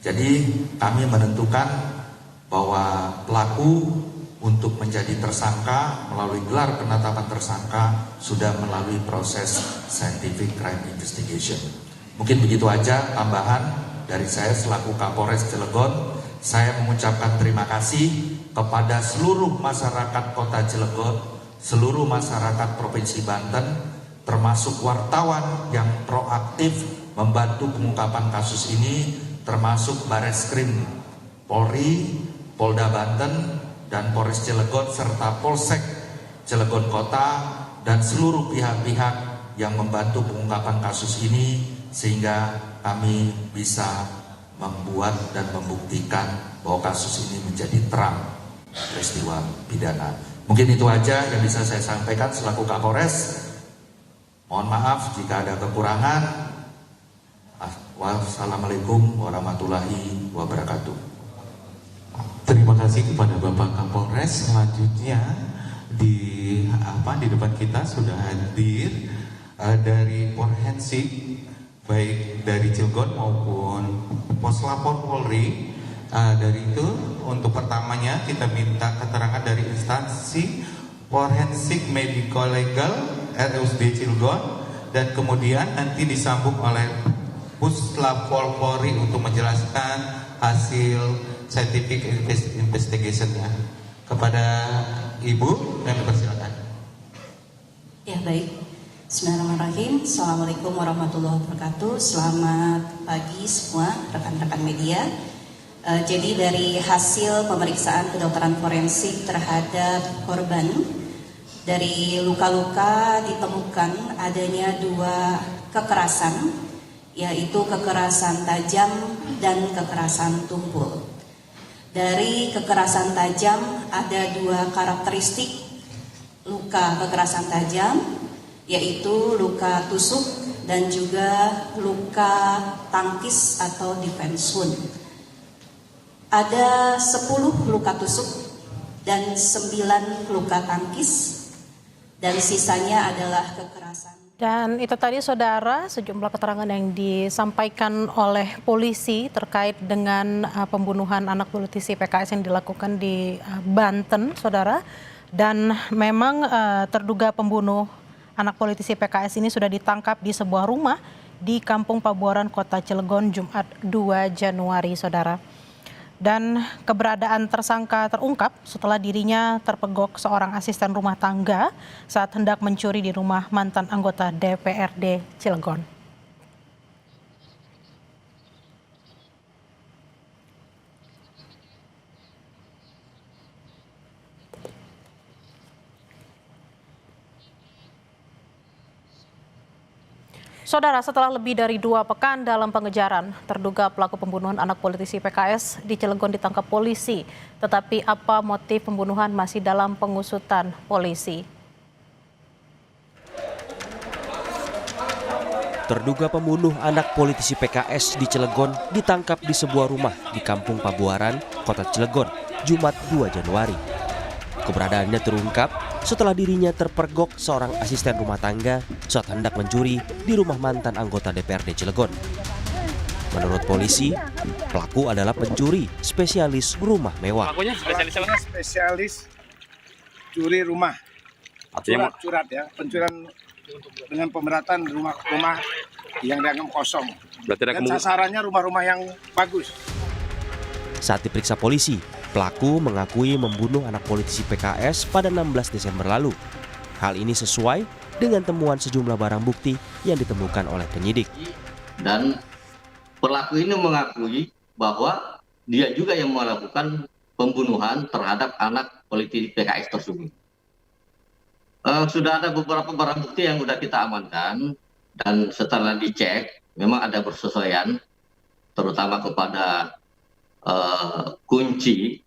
Jadi kami menentukan bahwa pelaku untuk menjadi tersangka melalui gelar penetapan tersangka sudah melalui proses scientific crime investigation. Mungkin begitu aja tambahan dari saya selaku Kapolres Cilegon. Saya mengucapkan terima kasih kepada seluruh masyarakat Kota Cilegon, seluruh masyarakat Provinsi Banten, termasuk wartawan yang proaktif membantu pengungkapan kasus ini, termasuk Bareskrim Polri, Polda Banten, dan Polres Cilegon serta Polsek Cilegon Kota dan seluruh pihak-pihak yang membantu pengungkapan kasus ini sehingga kami bisa membuat dan membuktikan bahwa kasus ini menjadi terang peristiwa pidana. Mungkin itu aja yang bisa saya sampaikan selaku Kapolres. Mohon maaf jika ada kekurangan. Wassalamualaikum warahmatullahi wabarakatuh. Terima kasih kepada Bapak Kapolres. Selanjutnya di depan kita sudah hadir dari Forensik baik dari Cilegon maupun Poslapor Polri. Dari itu untuk pertamanya kita minta keterangan dari instansi Forensik Medico Legal RSUD Cilegon dan kemudian nanti disambung oleh Puslapor Polri untuk menjelaskan hasil scientific investigation-nya. Kepada Ibu, kami persilakan. Ya, baik. Bismillahirrahmanirrahim. Assalamualaikum warahmatullahi wabarakatuh. Selamat pagi semua rekan-rekan media. Jadi dari hasil pemeriksaan kedokteran forensik terhadap korban, dari luka-luka ditemukan adanya 2 kekerasan, yaitu kekerasan tajam dan kekerasan tumpul. Dari kekerasan tajam ada 2 karakteristik luka kekerasan tajam, yaitu luka tusuk dan juga luka tangkis atau defense wound. Ada 10 luka tusuk dan 9 luka tangkis dan sisanya adalah kekerasan. Dan itu tadi saudara sejumlah keterangan yang disampaikan oleh polisi terkait dengan pembunuhan anak politisi PKS yang dilakukan di Banten, saudara. Dan memang terduga pembunuh anak politisi PKS ini sudah ditangkap di sebuah rumah di Kampung Pabuaran, Kota Cilegon, Jumat 2 Januari, saudara. Dan keberadaan tersangka terungkap setelah dirinya terpegok seorang asisten rumah tangga saat hendak mencuri di rumah mantan anggota DPRD Cilegon. Saudara, setelah lebih dari 2 pekan dalam pengejaran, terduga pelaku pembunuhan anak politisi PKS di Cilegon ditangkap polisi. Tetapi apa motif pembunuhan masih dalam pengusutan polisi. Terduga pembunuh anak politisi PKS di Cilegon ditangkap di sebuah rumah di Kampung Pabuaran, Kota Cilegon, Jumat 2 Januari. Keberadaannya terungkap setelah dirinya terpergok seorang asisten rumah tangga saat hendak mencuri di rumah mantan anggota DPRD Cilegon. Menurut polisi, pelaku adalah pencuri spesialis rumah mewah. Pelakunya spesialis apa? Spesialis curi rumah. Curat ya, pencurian dengan pemberatan rumah-rumah yang dianggap kosong. Dan sasarannya rumah-rumah yang bagus. Saat diperiksa polisi, pelaku mengakui membunuh anak politisi PKS pada 16 Desember lalu. Hal ini sesuai dengan temuan sejumlah barang bukti yang ditemukan oleh penyidik. Dan pelaku ini mengakui bahwa dia juga yang melakukan pembunuhan terhadap anak politisi PKS tersebut. Sudah ada beberapa barang bukti yang sudah kita amankan dan setelah dicek memang ada persesuaian, terutama kepada kunci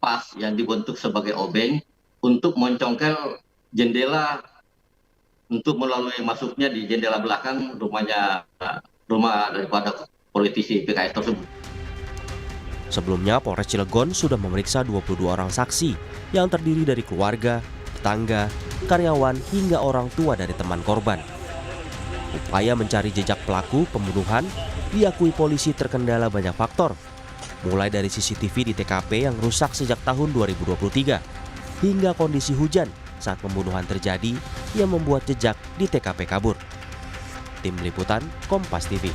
pas yang dibentuk sebagai obeng untuk mencongkel jendela untuk melalui masuknya di jendela belakang rumah daripada politisi PKS tersebut. Sebelumnya Polres Cilegon sudah memeriksa 22 orang saksi yang terdiri dari keluarga, tetangga, karyawan hingga orang tua dari teman korban. Upaya mencari jejak pelaku pembunuhan diakui polisi terkendala banyak faktor, mulai dari CCTV di TKP yang rusak sejak tahun 2023 hingga kondisi hujan saat pembunuhan terjadi yang membuat jejak di TKP kabur. Tim Liputan Kompas TV.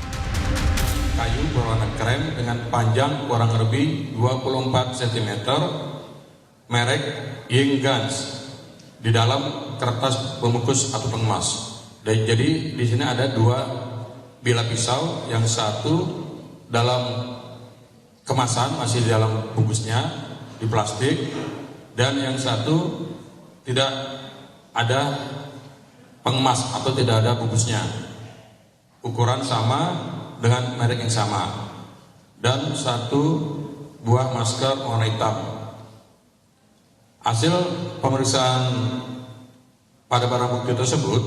Kayu berwarna krem dengan panjang kurang lebih 24 cm, merek Yinggans, di dalam kertas pembungkus atau pengemas. Jadi di sini ada 2 bilah pisau, yang satu dalam kemasan masih di dalam bungkusnya di plastik, dan yang satu tidak ada pengemas atau tidak ada bungkusnya. Ukuran sama dengan merek yang sama, dan 1 buah masker warna hitam. Hasil pemeriksaan pada barang bukti tersebut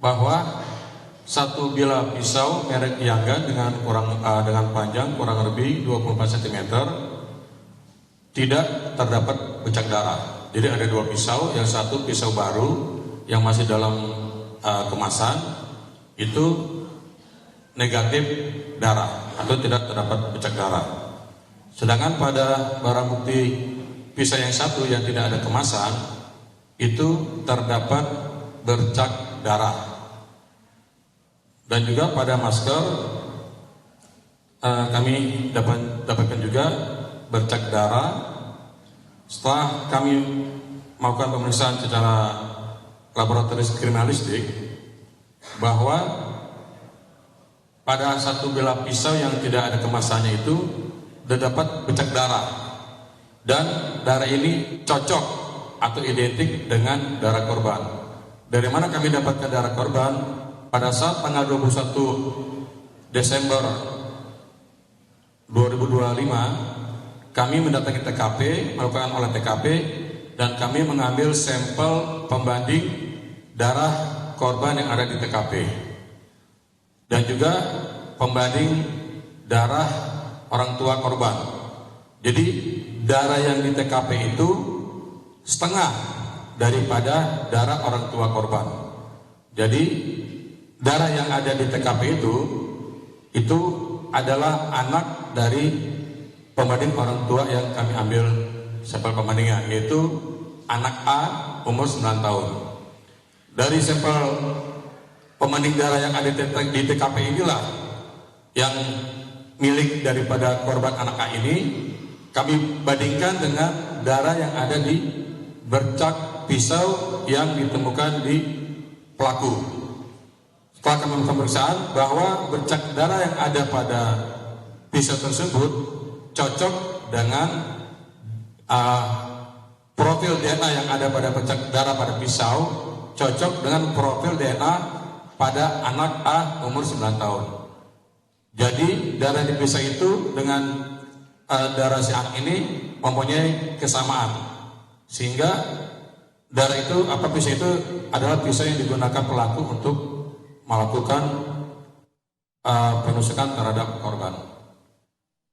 bahwa 1 bilah pisau merek Yanggan dengan panjang kurang lebih 24 cm tidak terdapat bercak darah. Jadi ada 2 pisau, yang satu pisau baru yang masih dalam kemasan itu negatif darah atau tidak terdapat bercak darah. Sedangkan pada barang bukti pisau yang satu yang tidak ada kemasan itu terdapat bercak darah. Dan juga pada masker kami dapatkan juga bercak darah. Setelah kami melakukan pemeriksaan secara laboratoris kriminalistik, bahwa pada 1 bilah pisau yang tidak ada kemasannya itu terdapat bercak darah, dan darah ini cocok atau identik dengan darah korban. Dari mana kami dapatkan darah korban? Pada saat tanggal 21 Desember 2025 kami mendatangi TKP, melakukan olah TKP, dan kami mengambil sampel pembanding darah korban yang ada di TKP, dan juga pembanding darah orang tua korban. Jadi darah yang di TKP itu setengah daripada darah orang tua korban. Jadi darah yang ada di TKP itu adalah anak dari pembanding orang tua yang kami ambil sampel pembandingnya, yaitu anak A umur 9 tahun. Dari sampel pembanding darah yang ada di TKP inilah yang milik daripada korban anak A ini kami bandingkan dengan darah yang ada di bercak pisau yang ditemukan di pelaku. Setelah kami melakukan pemeriksaan bahwa bercak darah yang ada pada pisau tersebut cocok dengan profil DNA yang ada pada bercak darah pada pisau, cocok dengan profil DNA pada anak A umur 9 tahun. Jadi darah di pisau itu dengan darah si anak ini mempunyai kesamaan, sehingga darah itu pisau itu adalah pisau yang digunakan pelaku untuk melakukan penusukan terhadap korban.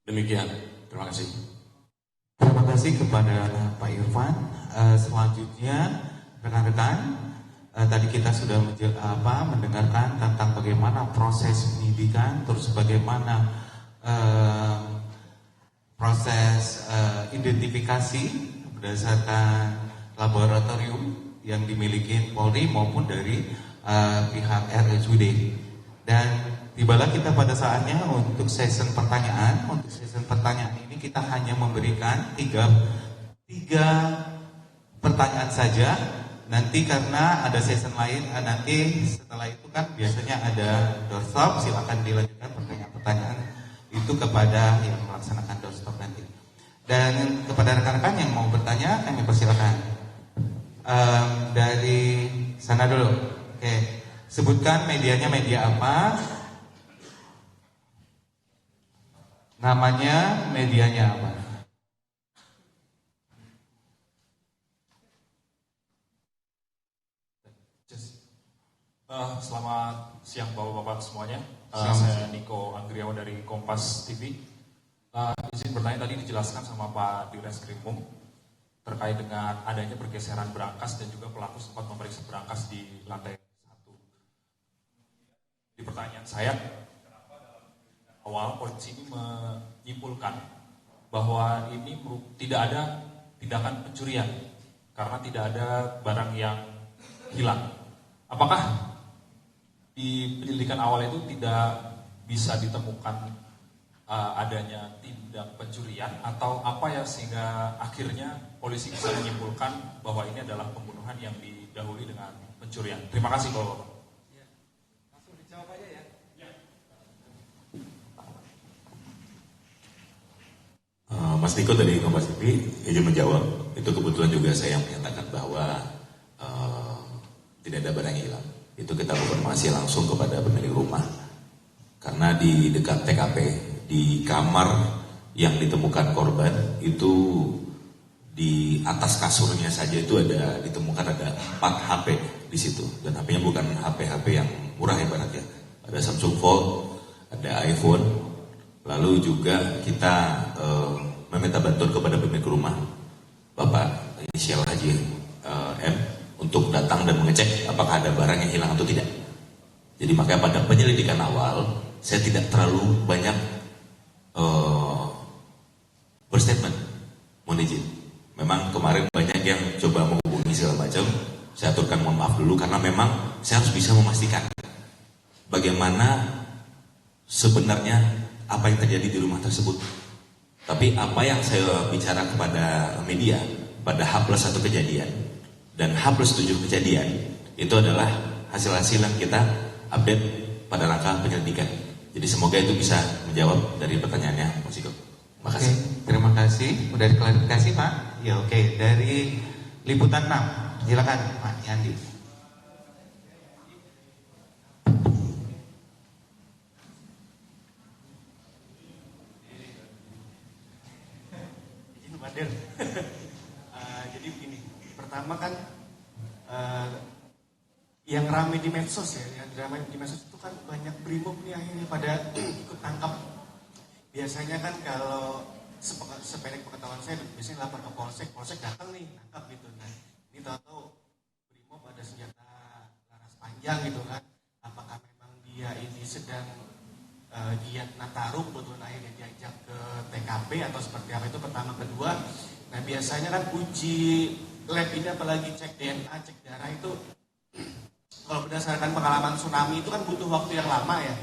Demikian, terima kasih. Terima kasih kepada Pak Irfan. Selanjutnya rekan-rekan, tadi kita sudah mendengarkan tentang bagaimana proses penyidikan, terus bagaimana proses identifikasi berdasarkan laboratorium yang dimiliki Polri maupun dari pihak RSUD. Dan tibalah kita pada saatnya untuk sesi pertanyaan. Untuk sesi pertanyaan ini kita hanya memberikan tiga pertanyaan saja. Nanti karena ada sesi lain, nanti setelah itu kan biasanya ada doorstop, silakan dilanjutkan pertanyaan-pertanyaan itu kepada yang melaksanakan doorstop nanti. Dan kepada rekan-rekan yang mau bertanya, kami persilakan. Dari sana dulu. Oke, sebutkan medianya media apa, namanya, medianya apa. Selamat siang Bapak-Bapak semuanya. Saya Niko Anggriawan dari Kompas TV. Izin bertanya, tadi dijelaskan sama Pak Direskrimum terkait dengan adanya pergeseran berangkas dan juga pelaku sempat memeriksa berangkas di lantai 1. Di pertanyaan saya, kenapa dalam awal polisi ini menyimpulkan bahwa ini tidak ada tindakan pencurian karena tidak ada barang yang hilang. Apakah di penyelidikan awal itu tidak bisa ditemukan adanya tindak pencurian atau apa ya sehingga akhirnya polisi bisa menyimpulkan bahwa ini adalah pembunuhan yang didahului dengan pencurian? Terima kasih Bapak. Langsung dijawab aja ya. Mas Niko dari Kompas TV izin menjawab. Itu kebetulan juga saya yang menyatakan bahwa tidak ada barang yang hilang. Itu kita konfirmasi langsung kepada pemilik rumah. Karena di dekat TKP, di kamar yang ditemukan korban itu di atas kasurnya saja itu ditemukan ada 4 HP di situ, dan HP-nya bukan HP yang murah ibaratnya. Ada Samsung Fold, ada iPhone. Lalu juga kita meminta bantuan kepada pemilik rumah, Bapak inisial Haji M, untuk datang dan mengecek apakah ada barang yang hilang atau tidak. Jadi makanya pada penyelidikan awal saya tidak terlalu banyak berstatement, mohon izin. Memang kemarin banyak yang coba menghubungi segala macam. Saya aturkan mohon maaf dulu karena memang saya harus bisa memastikan bagaimana sebenarnya apa yang terjadi di rumah tersebut. Tapi apa yang saya bicara kepada media pada H+1 kejadian dan H+7 kejadian itu adalah hasil-hasil yang kita update pada rangka penyelidikan. Jadi semoga itu bisa menjawab dari pertanyaannya, Mas Iko. Makasih. Terima kasih. Udah diklarifikasi Pak? Ya oke. Dari Liputan 6, silakan Pak Yandi. Jadi begini, pertama kan yang ramai di medsos ya, yang ramai di medsos itu kan banyak brimob nih akhirnya pada ikut tangkap. Biasanya kan kalau sependek pengetahuan saya biasanya lapor ke polsek datang nih tangkap gitu. Nah ini tahu-tahu brimob ada senjata laras panjang gitu kan. Apakah memang dia ini sedang giat Nataru kebetulan akhirnya diajak ke TKP atau seperti apa, itu pertama. Kedua, nah biasanya kan uji lab ini apalagi cek DNA, cek darah itu kalau berdasarkan pengalaman tsunami itu kan butuh waktu yang lama ya,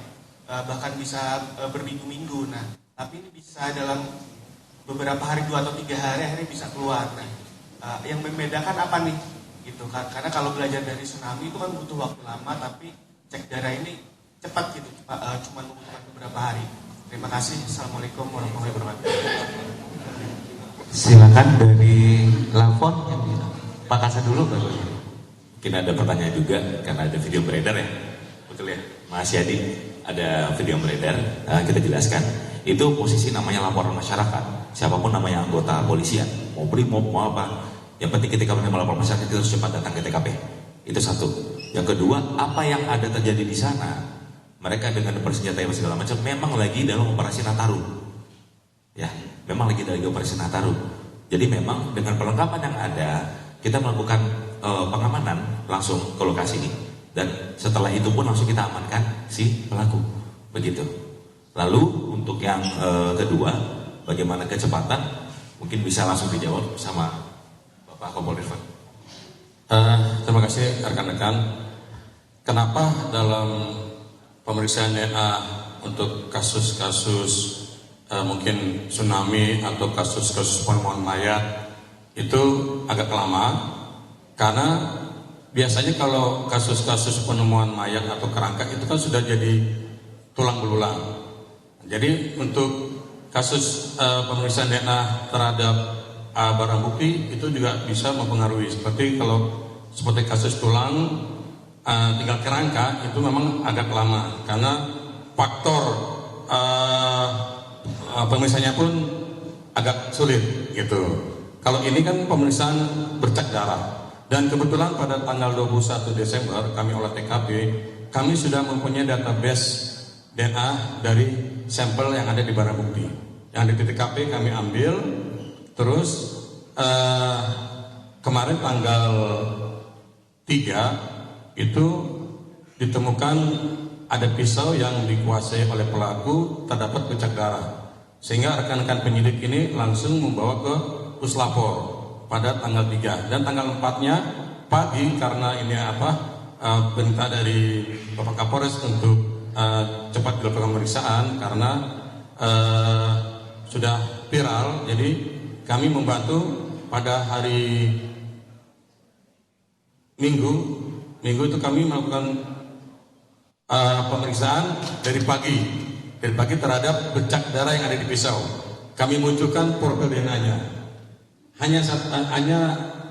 bahkan bisa berminggu-minggu. Nah tapi ini bisa dalam beberapa hari, 2 atau 3 hari akhirnya bisa keluar. Nah yang membedakan apa nih gitu kan, karena kalau belajar dari tsunami itu kan butuh waktu lama, tapi cek darah ini cepat gitu, cuma membutuhkan beberapa hari. Terima kasih. Assalamualaikum warahmatullahi wabarakatuh. Silakan dari Lavon, Pak Kasa dulu Bapak. Mungkin ada pertanyaan juga karena ada video beredar ya, betul ya, Mas Yadi, ada video beredar. Kita jelaskan. Itu posisi namanya laporan masyarakat. Siapapun namanya anggota polisian, mau brimob mau apa, yang penting ketika menerima laporan masyarakat itu harus cepat datang ke TKP. Itu satu. Yang kedua, apa yang ada terjadi di sana? Mereka dengan bersenjata segala macam memang lagi dalam operasi Nataru. Ya, memang lagi dalam operasi Nataru. Jadi memang dengan perlengkapan yang ada, kita melakukan pengamanan langsung ke lokasi ini. Dan setelah itu pun langsung kita amankan si pelaku. Begitu. Lalu untuk yang kedua, bagaimana kecepatan? Mungkin bisa langsung dijawab sama Bapak Kompol Irfan. Terima kasih rekan-rekan. Kenapa dalam pemeriksaan DNA untuk kasus-kasus mungkin tsunami atau kasus-kasus penemuan mayat itu agak lama? Karena biasanya kalau kasus-kasus penemuan mayat atau kerangka itu kan sudah jadi tulang belulang. Jadi untuk kasus pemeriksaan DNA terhadap barang bukti itu juga bisa mempengaruhi. Seperti kasus tulang, tinggal kerangka itu memang agak lama karena faktor pemeriksaannya pun agak sulit gitu. Kalau ini kan pemeriksaan bercak darah, dan kebetulan pada tanggal 21 Desember kami olah TKP, kami sudah mempunyai database DNA dari sampel yang ada di barang bukti. Yang di TKP kami ambil, terus kemarin tanggal 3 itu ditemukan ada pisau yang dikuasai oleh pelaku, terdapat bercak darah. Sehingga rekan-rekan penyidik ini langsung membawa ke puslapor pada tanggal 3 dan tanggal 4-nya pagi, karena ini perintah dari Bapak Kapolres untuk cepat dilakukan pemeriksaan karena sudah viral. Jadi kami membantu pada hari Minggu itu kami melakukan pemeriksaan dari pagi terhadap bercak darah yang ada di pisau. Kami munculkan profil DNA-nya. Hanya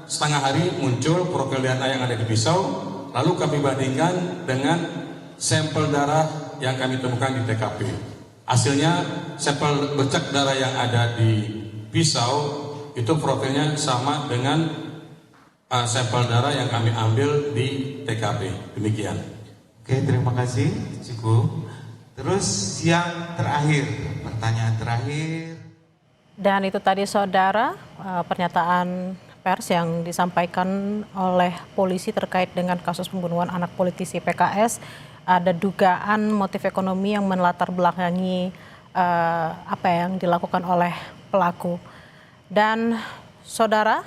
setengah hari muncul profil DNA yang ada di pisau, lalu kami bandingkan dengan sampel darah yang kami temukan di TKP. Hasilnya sampel bercak darah yang ada di pisau itu profilnya sama dengan sampel darah yang kami ambil di TKP. Demikian. Oke, terima kasih Ciku. Terus yang terakhir, pertanyaan terakhir. Dan itu tadi saudara pernyataan pers yang disampaikan oleh polisi terkait dengan kasus pembunuhan anak politisi PKS. Ada dugaan motif ekonomi yang melatar belakangi apa yang dilakukan oleh pelaku. Dan saudara,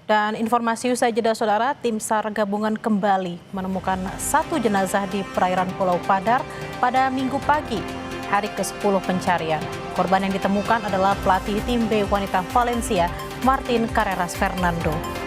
dan informasi usai jeda saudara, tim SAR gabungan kembali menemukan satu jenazah di perairan Pulau Padar pada Minggu pagi, hari ke-10 pencarian. Korban yang ditemukan adalah pelatih tim B wanita Valencia, Martin Carreras Fernando.